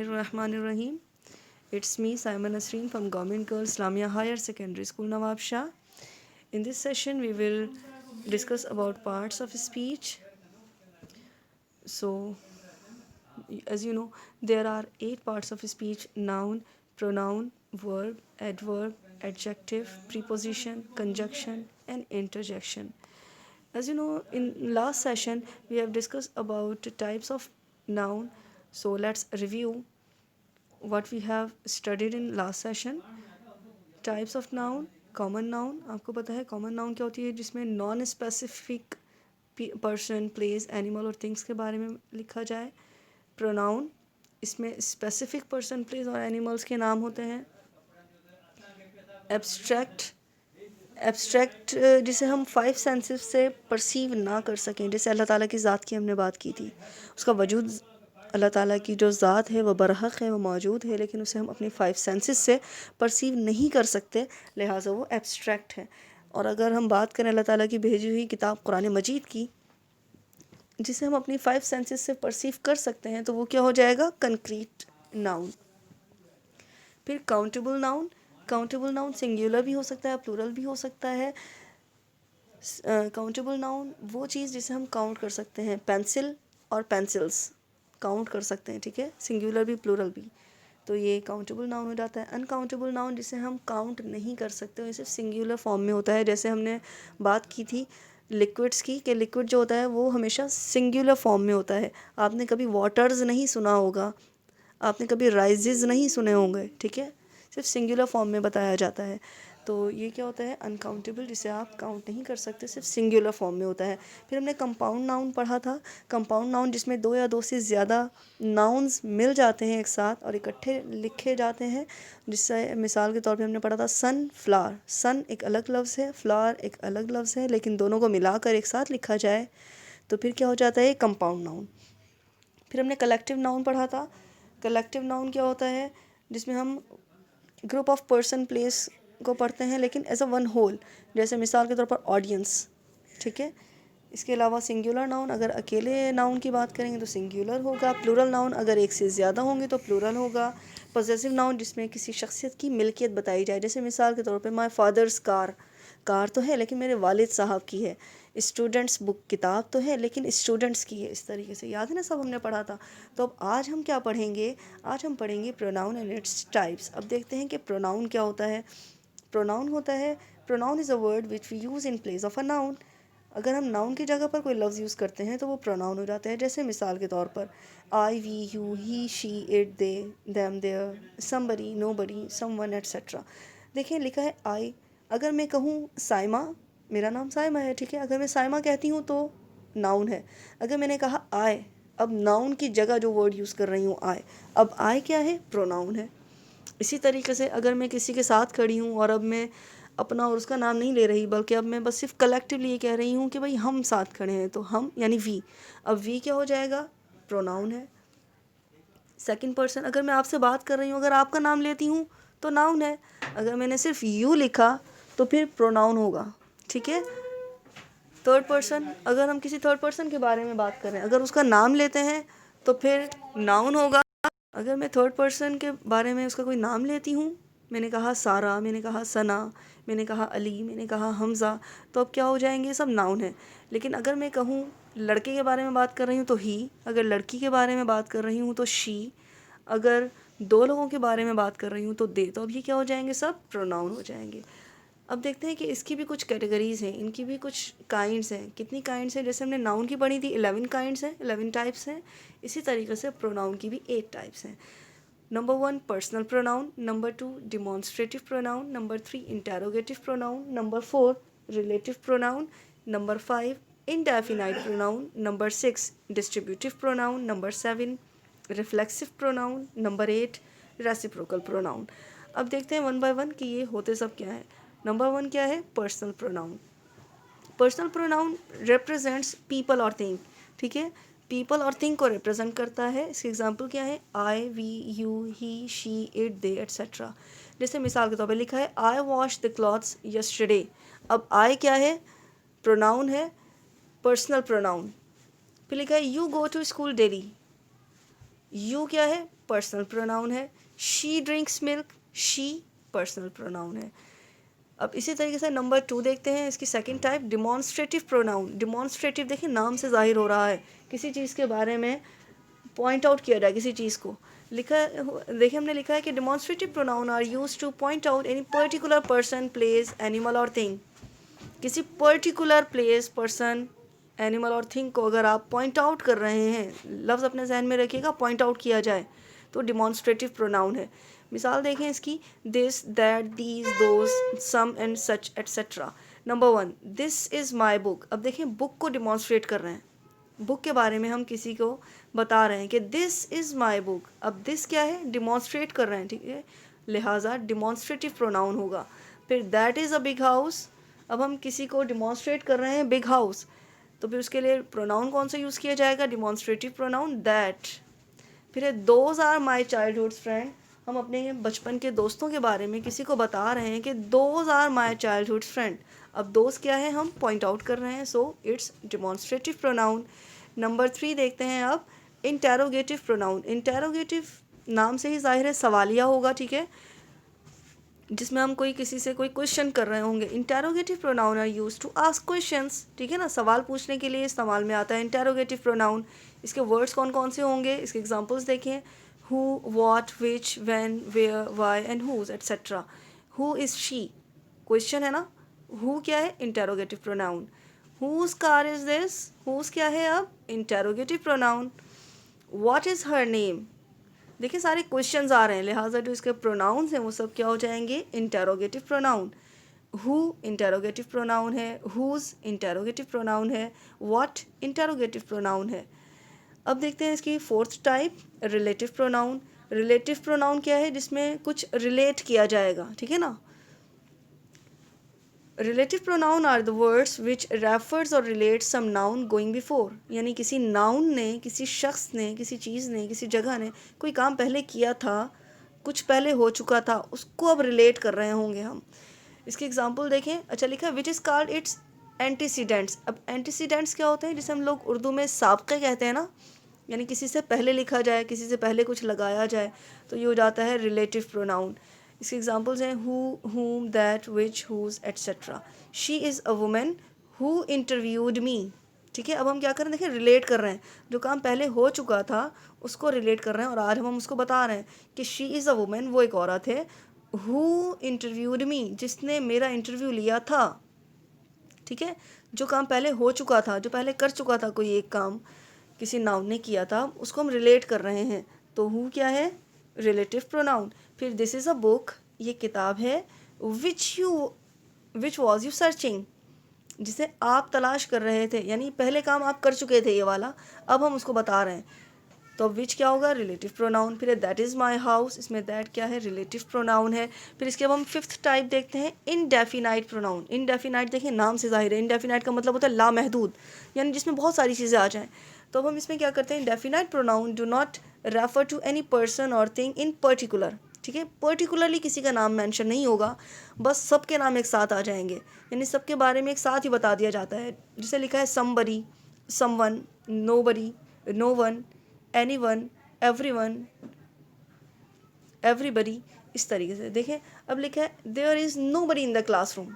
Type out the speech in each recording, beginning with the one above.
Bismillahirrahmanirrahim. It's me, Simon Nasreen from Government Girls Islamia Higher Secondary School, Nawab Shah. In this session, we will discuss about parts of speech. So, as you know, there are 8 parts of speech: noun, pronoun, verb, adverb, adjective, preposition, conjunction, and interjection. As you know, in last session, we have discussed about types of noun. So, let's review what we have studied in last session. Types of noun, common noun, आपको पता है common noun क्या होती है, जिसमें non specific person, place, animal और things के बारे में लिखा जाए. प्रोनाउन, इसमें स्पेसिफिक पर्सन, प्लेस और एनिमल्स के नाम होते हैं. एब्स्ट्रैक्ट, एब्स्ट्रैक्ट जिसे हम 5 सेंसेस से परसीव ना कर सकें, जैसे अल्लाह ताला की ज़ात की हमने बात की थी. उसका वजूद, अल्लाह ताला की जो ज़ात है वो बरहक़ है, वो मौजूद है, लेकिन उसे हम अपनी 5 सेंसेस से परसीव नहीं कर सकते, लिहाजा वो एब्स्ट्रैक्ट है. और अगर हम बात करें अल्लाह ताला की भेजी हुई किताब कुरान मजीद की, जिसे हम अपनी 5 सेंसेस से परसीव कर सकते हैं, तो वो क्या हो जाएगा, कंक्रीट नाउन. फिर countable noun. Countable noun singular भी हो सकता है, प्लूरल भी हो सकता है. काउंटेबल नाउन वो चीज़ जिसे हम काउंट कर सकते हैं. पेंसिल और पेंसिल्स काउंट कर सकते हैं, ठीक है, सिंगुलर भी प्लूरल भी, तो ये काउंटेबल नाउन हो जाता है. अनकाउंटेबल नाउन जिसे हम काउंट नहीं कर सकते, वो सिर्फ सिंगुलर फॉर्म में होता है. जैसे हमने बात की थी लिक्विड्स की, कि लिक्विड जो होता है वो हमेशा सिंगुलर फॉर्म में होता है. आपने कभी वाटर्स नहीं सुना होगा, आपने कभी राइजेस नहीं सुने होंगे, ठीक है, सिर्फ सिंगुलर फॉर्म में बताया जाता है. तो ये क्या होता है, अनकाउंटेबल, जिसे आप काउंट नहीं कर सकते, सिर्फ सिंगुलर फॉर्म में होता है. फिर हमने कंपाउंड नाउन पढ़ा था. कंपाउंड नाउन जिसमें 2 या 2 से ज़्यादा नाउन्स मिल जाते हैं एक साथ और इकट्ठे लिखे जाते हैं. जिससे मिसाल के तौर पे हमने पढ़ा था सन, फ्लावर. सन एक अलग लफ्ज़ है, फ्लावर एक अलग लफ्ज़ है, लेकिन दोनों को मिलाकर एक साथ लिखा जाए तो फिर क्या हो जाता है, कंपाउंड नाउन. फिर हमने कलेक्टिव नाउन पढ़ा था. कलेक्टिव नाउन क्या होता है, जिसमें हम ग्रुप ऑफ पर्सन, प्लेस को पढ़ते हैं, लेकिन एज अ वन होल. जैसे मिसाल के तौर पर ऑडियंस, ठीक है. इसके अलावा सिंगुलर नाउन, अगर अकेले नाउन की बात करेंगे तो सिंगुलर होगा. प्लूरल नाउन अगर एक से ज़्यादा होंगे तो प्लूरल होगा. पॉसेसिव नाउन जिसमें किसी शख्सियत की मिल्कियत बताई जाए, जैसे मिसाल के तौर पे माय फादर्स कार. कार तो है लेकिन मेरे वालिद साहब की है. स्टूडेंट्स बुक, किताब तो है लेकिन स्टूडेंट्स की है. इस तरीके से याद है ना, सब हमने पढ़ा था. तो अब आज हम क्या पढ़ेंगे, आज हम पढ़ेंगे प्रोनाउन एंड इट्स टाइप्स. अब देखते हैं कि प्रोनाउन क्या होता है. प्रोनाउन होता है, pronoun is a word which we use in place of a noun. अगर हम नाउन की जगह पर कोई लफ्ज़ यूज़ करते हैं तो वो प्रोनाउन हो जाता है. जैसे मिसाल के तौर पर I, we, you, he, she, it, they, them, their, somebody, nobody, someone, etcetera. देखिए लिखा है आई. अगर मैं कहूँ साइमा, मेरा नाम साइमा है, ठीक है, अगर मैं साइमा कहती हूँ तो नाउन है. अगर मैंने कहा आए, अब नाउन की जगह जो वर्ड यूज़ कर रही हूँ आए, अब आए क्या है, प्रोनाउन है. इसी तरीके से अगर मैं किसी के साथ खड़ी हूँ और अब मैं अपना और उसका नाम नहीं ले रही, बल्कि अब मैं बस सिर्फ कलेक्टिवली ये कह रही हूँ कि भाई हम साथ खड़े हैं, तो हम यानी वी. अब वी क्या हो जाएगा, प्रोनाउन है. सेकंड पर्सन, अगर मैं आपसे बात कर रही हूँ, अगर आपका नाम लेती हूँ तो नाउन है. अगर मैंने सिर्फ यू लिखा तो फिर प्रोनाउन होगा, ठीक है. थर्ड पर्सन, अगर हम किसी थर्ड पर्सन के बारे में बात कर रहे हैं, अगर उसका नाम लेते हैं तो फिर नाउन होगा. अगर मैं थर्ड पर्सन के बारे में उसका कोई नाम लेती हूँ, मैंने कहा सारा, मैंने कहा सना, मैंने कहा अली, मैंने कहा हमज़ा, तो अब क्या हो जाएंगे, सब नाउन है. लेकिन अगर मैं कहूँ लड़के के बारे में बात कर रही हूँ तो ही, अगर लड़की के बारे में बात कर रही हूँ तो शी, अगर 2 लोगों के बारे में बात कर रही हूँ तो दे, तो अब ये क्या हो जाएंगे, सब प्रोनाउन हो जाएंगे. अब देखते हैं कि इसकी भी कुछ कैटेगरीज़ हैं, इनकी भी कुछ काइंड्स हैं. कितनी काइंड्स हैं, जैसे हमने नाउन की पढ़ी थी 11 काइंड्स हैं, 11 टाइप्स हैं. इसी तरीके से प्रोनाउन की भी 8 टाइप्स हैं. Number 1 personal pronoun, number 2 demonstrative pronoun, number 3 interrogative pronoun, number 4 relative pronoun, number 5 indefinite pronoun, number 6 distributive pronoun, number 7 reflexive pronoun, number 8 reciprocal pronoun. अब देखते हैं वन बाय वन कि ये होते सब क्या है. नंबर 1 क्या है, personal pronoun. Personal pronoun represents people और थिंग, ठीक है, पीपल और थिंग को रिप्रेजेंट करता है. इसके एग्जांपल क्या है, I, we, you, he, she, it, they, etcetera. जैसे मिसाल के तौर पे लिखा है I wash the clothes yesterday. अब आई क्या है, प्रोनाउन है, पर्सनल प्रोनाउन. फिर लिखा है you go to school daily. You क्या है, पर्सनल प्रोनाउन है। She drinks milk, she personal pronoun है। अब इसी तरीके से नंबर 2 देखते हैं, इसकी second type demonstrative pronoun. Demonstrative देखिए नाम से जाहिर हो रहा है, किसी चीज़ के बारे में पॉइंट आउट किया जाए किसी चीज़ को। लिखा देखिए हमने लिखा है कि demonstrative pronoun are used to point out any particular person, place, animal और थिंग। किसी पर्टिकुलर प्लेस, पर्सन, एनिमल और थिंग को अगर आप पॉइंट आउट कर रहे हैं, लफ्ज़ अपने जहन में रखिएगा, पॉइंट आउट किया जाए तो डिमॉन्स्ट्रेटिव प्रोनाउन है। मिसाल देखें इसकी, this, that, these, those, some and such etcetera. Number 1, this is my book. अब देखें बुक को डिमॉन्स्ट्रेट कर रहे हैं, बुक के बारे में हम किसी को बता रहे हैं कि दिस इज़ माई बुक। अब दिस क्या है, डिमॉन्स्ट्रेट कर रहे हैं, ठीक है, लिहाजा डिमॉन्स्ट्रेटिव प्रोनाउन होगा। फिर that is a big house. अब हम किसी को डिमॉन्स्ट्रेट कर रहे हैं बिग हाउस, तो फिर उसके लिए प्रोनाउन कौन सा यूज़ किया जाएगा, डिमॉन्स्ट्रेटिव प्रोनाउन दैट। फिर है those are my childhood friend. हम अपने बचपन के दोस्तों के बारे में किसी को बता रहे हैं कि those are my childhood friend. अब दोस्त क्या है, हम पॉइंट आउट कर रहे हैं, so it's demonstrative pronoun. Number 3 देखते हैं अब, इंटेरोगेटिव प्रोनाउन। इंटेरोगेटिव नाम से ही जाहिर है सवालिया होगा, ठीक है, जिसमें हम कोई किसी से कोई क्वेश्चन कर रहे होंगे। Interrogative pronoun are use to ask questions, ठीक है ना, सवाल पूछने के लिए इस्तेमाल में आता है इंटेरोगेटिव प्रोनाउन। इसके वर्ड्स कौन कौन से होंगे, इसके एग्जांपल्स देखें, who, what, which, when, where, why and whose etcetera. Who is she, question है ना, हु क्या है, interrogative pronoun. Whose car is this, whose क्या है अब, interrogative pronoun. What is her name, देखिए सारे क्वेश्चंस आ रहे हैं, लिहाजा जो इसके प्रोनाउंस हैं वो सब क्या हो जाएंगे, interrogative pronoun. Who interrogative pronoun है, हुज इंटेरोगेटिव प्रोनाउन है, व्हाट इंटेरोगेटिव प्रोनाउन है। अब देखते हैं इसकी fourth type, relative pronoun. Relative pronoun क्या है, जिसमें कुछ रिलेट किया जाएगा, ठीक है ना। Relative pronoun are the words which refers और relate some noun going before, यानी किसी नाउन ने, किसी शख्स ने, किसी चीज़ ने, किसी जगह ने कोई काम पहले किया था, कुछ पहले हो चुका था, उसको अब रिलेट कर रहे होंगे हम। इसके एग्जांपल देखें, अच्छा लिखा है which is called its antecedents. अब एंटीसीडेंट्स क्या होते हैं, जिसे हम लोग उर्दू में साबक़े कहते हैं ना, यानी किसी से पहले लिखा जाए, किसी से पहले कुछ लगाया जाए, तो ये हो जाता है रिलेटिव प्रोनाउन। इसके एग्जांपल्स हैं who, whom, that, which, whose etcetera. She is a women who interviewed me, ठीक है। अब हम क्या कर रहे हैं, देखिए रिलेट कर रहे हैं, जो काम पहले हो चुका था उसको रिलेट कर रहे हैं, और आज हम उसको बता रहे हैं कि शी इज़ अ वुमेन, वो एक औरत है, हु इंटरव्यूड मी, जिसने मेरा इंटरव्यू लिया था, ठीक है। जो काम पहले हो चुका था, जो पहले कर चुका था, कोई एक काम किसी नाउन ने किया था, उसको हम रिलेट कर रहे हैं, तो हु क्या है, रिलेटिव प्रोनाउन। फिर दिस इज़ अ बुक, ये किताब है, विच वॉज यू सर्चिंग, जिसे आप तलाश कर रहे थे, यानी पहले काम आप कर चुके थे ये वाला, अब हम उसको बता रहे हैं, तो विच क्या होगा, रिलेटिव प्रोनाउन। फिर दैट इज़ माई हाउस, इसमें दैट क्या है, रिलेटिव प्रोनाउन है। फिर इसके अब हम फिफ्थ टाइप देखते हैं, इनडेफिनाइट प्रोनाउन। इनडेफिनाइट देखिए नाम से जाहिर है, इनडेफिनाइट का मतलब होता है लामहदूद, यानी जिसमें बहुत सारी चीज़ें आ जाएँ। तो अब हम इसमें क्या करते हैं, definite pronoun do not refer to any person और थिंग इन पर्टिकुलर, ठीक है, पर्टिकुलरली किसी का नाम मेंशन नहीं होगा, बस सबके नाम एक साथ आ जाएंगे, यानी सबके बारे में एक साथ ही बता दिया जाता है। जिसे लिखा है somebody, someone, nobody, no one, anyone, everyone, everybody, इस तरीके से। देखें अब लिखा है there is nobody in the classroom,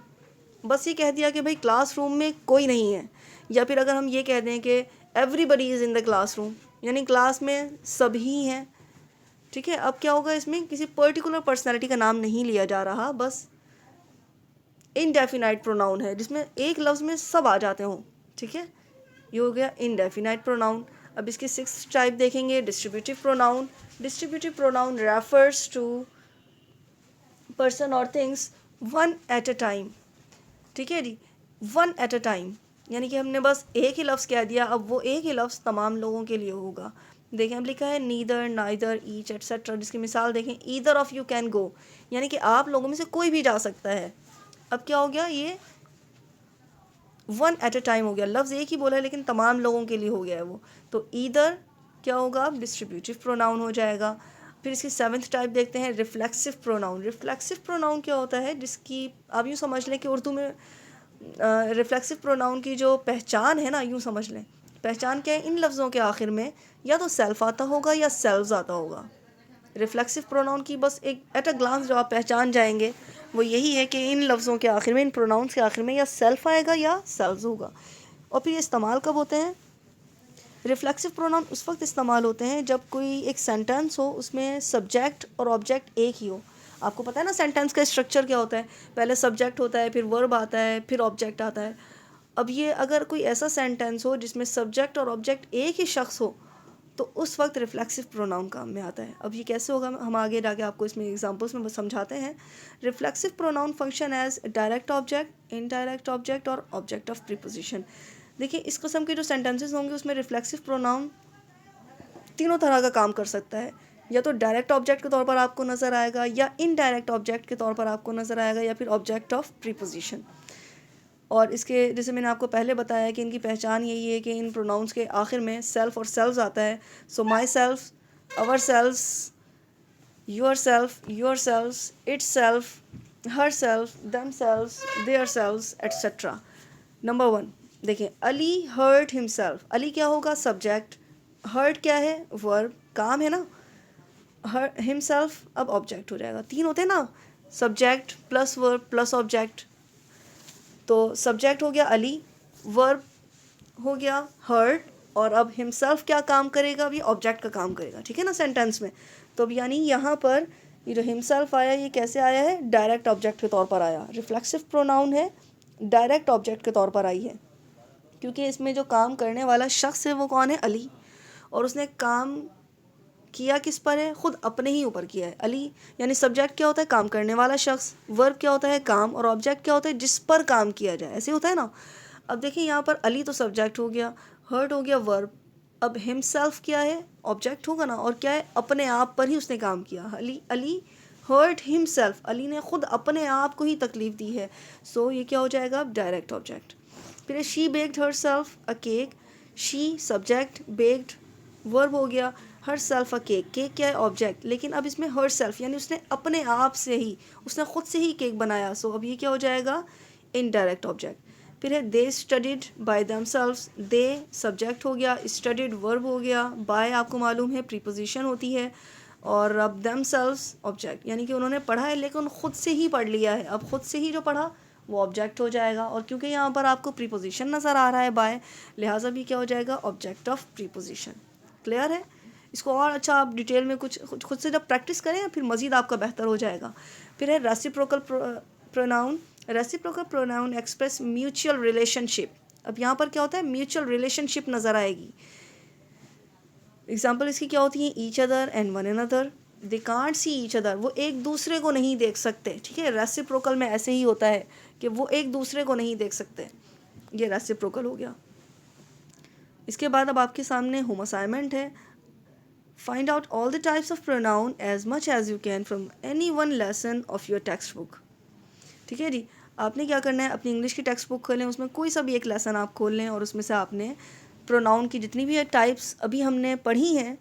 बस ये कह दिया कि भाई क्लासरूम में कोई नहीं है। या फिर अगर हम ये कह दें कि everybody is in the classroom, यानी क्लास में सभी हैं, ठीक है। अब क्या होगा, इसमें किसी पर्टिकुलर पर्सनैलिटी का नाम नहीं लिया जा रहा, बस इनडेफिनाइट प्रोनाउन है जिसमें एक लफ्ज़ में सब आ जाते हों, ठीक है, ये हो गया इनडेफिनाइट प्रोनाउन। अब इसकी सिक्स्थ टाइप देखेंगे, distributive pronoun. Distributive pronoun refers to person और things one at a time, ठीक है जी, वन एट अ टाइम, यानी कि हमने बस एक ही लफ्ज़ कह दिया, अब वो एक ही लफ्ज़ तमाम लोगों के लिए होगा। देखें अब लिखा है नीदर, नाइदर, ईच एट्सेट्रा, जिसकी मिसाल देखें, either of you can go, यानी कि आप लोगों में से कोई भी जा सकता है। अब क्या हो गया, ये वन एट अ टाइम हो गया, लफ्ज़ एक ही बोला है लेकिन तमाम लोगों के लिए हो गया है वो, तो ईदर क्या होगा, अब डिस्ट्रीब्यूटिव प्रोनाउन हो जाएगा। फिर इसकी सेवन्थ टाइप देखते हैं, रिफ्लेक्सिव प्रोनाउन। रिफ्लेक्सिव प्रोनाउन क्या होता है, जिसकी आप यूँ समझ लें कि उर्दू में रिफ्लेक्सिव प्रोनाउन की जो पहचान है ना, यूँ समझ लें, पहचान क्या है, इन लफ्ज़ों के आखिर में या तो सेल्फ आता होगा या सेल्व्स आता होगा। रिफ्लेक्सिव प्रोनाउन की बस एक एट अ ग्लांस जो आप पहचान जाएंगे वो यही है कि इन लफ्ज़ों के आखिर में, इन प्रोनाउंस के आखिर में या सेल्फ आएगा या सेल्व्स होगा। और फिर ये इस्तेमाल कब होते हैं? रिफ्लेक्सिव प्रोनाउन उस वक्त इस्तेमाल होते हैं जब कोई एक सेंटेंस हो, उसमें सब्जेक्ट और ऑब्जेक्ट एक ही हो। आपको पता है ना सेंटेंस का स्ट्रक्चर क्या होता है, पहले सब्जेक्ट होता है, फिर वर्ब आता है, फिर ऑब्जेक्ट आता है। अब ये अगर कोई ऐसा सेंटेंस हो जिसमें सब्जेक्ट और ऑब्जेक्ट एक ही शख्स हो तो उस वक्त रिफ्लेक्सिव प्रोनाउन काम में आता है। अब ये कैसे होगा हम आगे जाके आपको इसमें एग्जांपल्स में समझाते हैं। Reflexive pronoun function as direct object, indirect object और ऑब्जेक्ट ऑफ प्रीपोजिशन। देखिए इस किस्म के जो सेंटेंसेस होंगे उसमें रिफ्लेक्सिव प्रोनाउन तीनों तरह का काम कर सकता है। या तो डायरेक्ट ऑब्जेक्ट के तौर पर आपको नज़र आएगा, या इनडायरेक्ट ऑब्जेक्ट के तौर पर आपको नज़र आएगा, या फिर ऑब्जेक्ट ऑफ प्रीपोजिशन। और इसके जैसे मैंने आपको पहले बताया कि इनकी पहचान यही है कि इन प्रोनाउंस के आखिर में सेल्फ और सेल्व्स आता है। So myself, ourselves, yourself, yourselves, itself, herself, themselves, their selves etcetera. Number 1 देखिए, अली हर्ट हिमसेल्फ। अली क्या होगा? सब्जेक्ट। हर्ट क्या है? वर्ब, काम है ना। हर हिमसेल्फ अब ऑब्जेक्ट हो जाएगा। 3 होते हैं ना, subject plus verb plus object. तो सब्जेक्ट हो गया अली, वर्ब हो गया हर्ट, और अब हिमसेल्फ क्या काम करेगा? अभी ऑब्जेक्ट का काम करेगा, ठीक है ना सेंटेंस में। तो अब यानी यहाँ पर ये जो हिमसेल्फ आया ये कैसे आया है? डायरेक्ट ऑब्जेक्ट के तौर पर आया। रिफ्लेक्सिव प्रोनाउन है, डायरेक्ट ऑब्जेक्ट के तौर पर आई है, क्योंकि इसमें जो काम करने वाला शख्स है वो कौन है? अली। और उसने काम किया किस पर है? खुद अपने ही ऊपर किया है। अली यानी सब्जेक्ट क्या होता है? काम करने वाला शख्स। वर्ब क्या होता है? काम। और ऑब्जेक्ट क्या होता है? जिस पर काम किया जाए, ऐसे होता है ना। अब देखिए यहाँ पर अली तो सब्जेक्ट हो गया, हर्ट हो गया वर्ब, अब हिमसेल्फ क्या है? ऑब्जेक्ट होगा ना। और क्या है? अपने आप पर ही उसने काम किया। अली हर्ट हिमसेल्फ, अली ने खुद अपने आप को ही तकलीफ दी है। सो ये क्या हो जाएगा? Direct object. फिर she baked herself a cake. She subject, baked verb हो गया, herself a cake. Cake क्या है? ऑब्जेक्ट। लेकिन अब इसमें हर सेल्फ यानी उसने अपने आप से ही, उसने खुद से ही केक बनाया। सो अब ये क्या हो जाएगा? Indirect object. फिर है दे studied by themselves. They subject हो गया, स्टडीड वर्ब हो गया, बाय आपको मालूम है प्रीपोजिशन होती है, और अब देमसेल्व्स ऑब्जेक्ट, यानी कि उन्होंने पढ़ा है लेकिन खुद से ही पढ़ लिया है। अब खुद से ही जो पढ़ा वो ऑब्जेक्ट हो जाएगा। और क्योंकि यहाँ पर आपको प्रीपोजिशन नज़र आ रहा है बाय, लिहाजा भी क्या हो जाएगा? Object of preposition. क्लियर है? इसको और अच्छा आप डिटेल में कुछ खुद से जब प्रैक्टिस करें फिर मज़ीद आपका बेहतर हो जाएगा। फिर है reciprocal pronoun. Reciprocal pronoun express mutual relationship. अब यहाँ पर क्या होता है? म्यूचुअल रिलेशनशिप नज़र आएगी। एग्जाम्पल इसकी क्या होती है? Each other and one another. They can't see each other, वो एक दूसरे को नहीं देख सकते, ठीक है। रेसिप्रोकल में ऐसे ही होता है कि वो एक दूसरे को नहीं देख सकते, ये रेसिप्रोकल हो गया। इसके बाद अब आपके सामने होम असाइनमेंट है। Find out all the types of pronoun as much as you can from any one lesson of your text book. ठीक है जी, आपने क्या करना है? अपनी इंग्लिश की टेक्स्ट बुक खोलें, उसमें कोई सा भी एक लेसन आप खोल लें और उसमें से आपने प्रोनाउन की जितनी भी टाइप्स अभी हमने पढ़ी हैं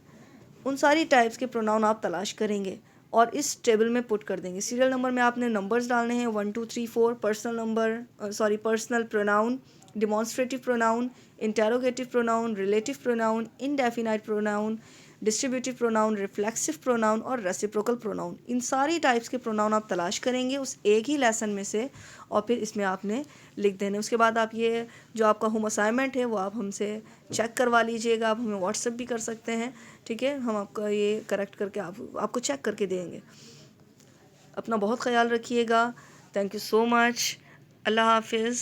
उन सारी टाइप्स के प्रोनाउन आप तलाश करेंगे और इस टेबल में पुट कर देंगे। सीरियल नंबर में आपने नंबर्स डालने हैं 1 2 3 4। Personal number personal pronoun, demonstrative pronoun, interrogative pronoun, relative pronoun, indefinite pronoun, distributive pronoun, reflexive pronoun और रेसिप्रोकल प्रोनाउन। इन सारी टाइप्स के प्रोनाउन आप तलाश करेंगे उस एक ही लेसन में से और फिर इसमें आपने लिख देने। उसके बाद आप ये जो आपका होम असाइनमेंट है वो आप हमसे चेक करवा लीजिएगा। आप हमें व्हाट्सएप भी कर सकते हैं, ठीक है। हम आपका ये करेक्ट करके आपको चेक करके देंगे। अपना बहुत ख्याल रखिएगा। Thank you so much. अल्लाह हाफिज़।